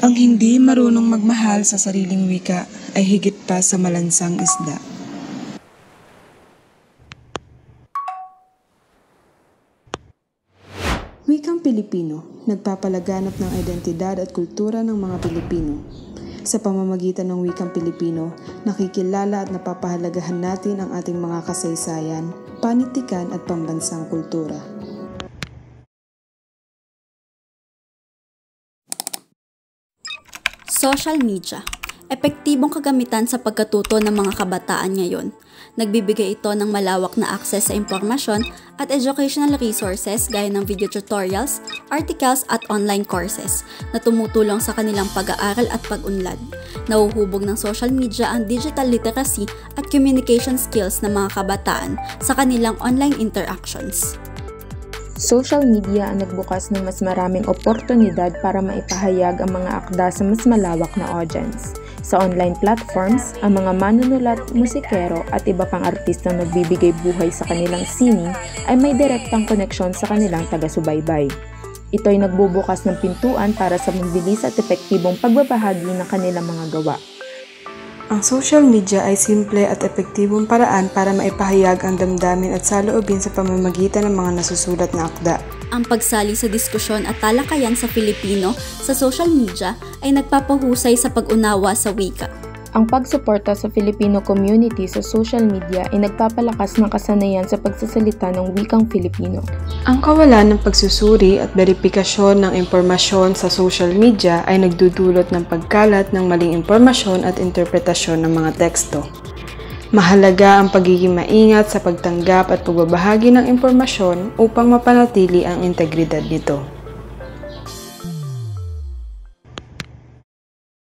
Ang hindi marunong magmahal sa sariling wika ay higit pa sa malansang isda. Wikang Pilipino, nagpapalaganap ng identidad at kultura ng mga Pilipino. Sa pamamagitan ng wikang Pilipino, nakikilala at napapahalagahan natin ang ating mga kasaysayan, panitikan at pambansang kultura. Social media. Epektibong kagamitan sa pagkatuto ng mga kabataan ngayon. Nagbibigay ito ng malawak na access sa impormasyon at educational resources gaya ng video tutorials, articles at online courses na tumutulong sa kanilang pag-aaral at pag-unlad. Nahuhubog ng social media ang digital literacy at communication skills ng mga kabataan sa kanilang online interactions. Social media ang nagbukas ng mas maraming oportunidad para maipahayag ang mga akda sa mas malawak na audience. Sa online platforms, ang mga manunulat, musikero at iba pang artistang nagbibigay buhay sa kanilang sining ay may direktang koneksyon sa kanilang taga-subaybay. Ito ay nagbubukas ng pintuan para sa mabilis at epektibong pagbabahagi ng kanilang mga gawa. Ang social media ay simple at epektibong paraan para maipahayag ang damdamin at saloobin sa pamamagitan ng mga nasusulat na akda. Ang pagsali sa diskusyon at talakayan sa Filipino sa social media ay nagpapahusay sa pag-unawa sa wika. Ang pagsuporta sa Filipino community sa social media ay nagpapalakas ng kasanayan sa pagsasalita ng wikang Filipino. Ang kawalan ng pagsusuri at beripikasyon ng impormasyon sa social media ay nagdudulot ng pagkalat ng maling impormasyon at interpretasyon ng mga teksto. Mahalaga ang pagiging maingat sa pagtanggap at pagbabahagi ng impormasyon upang mapanatili ang integridad nito.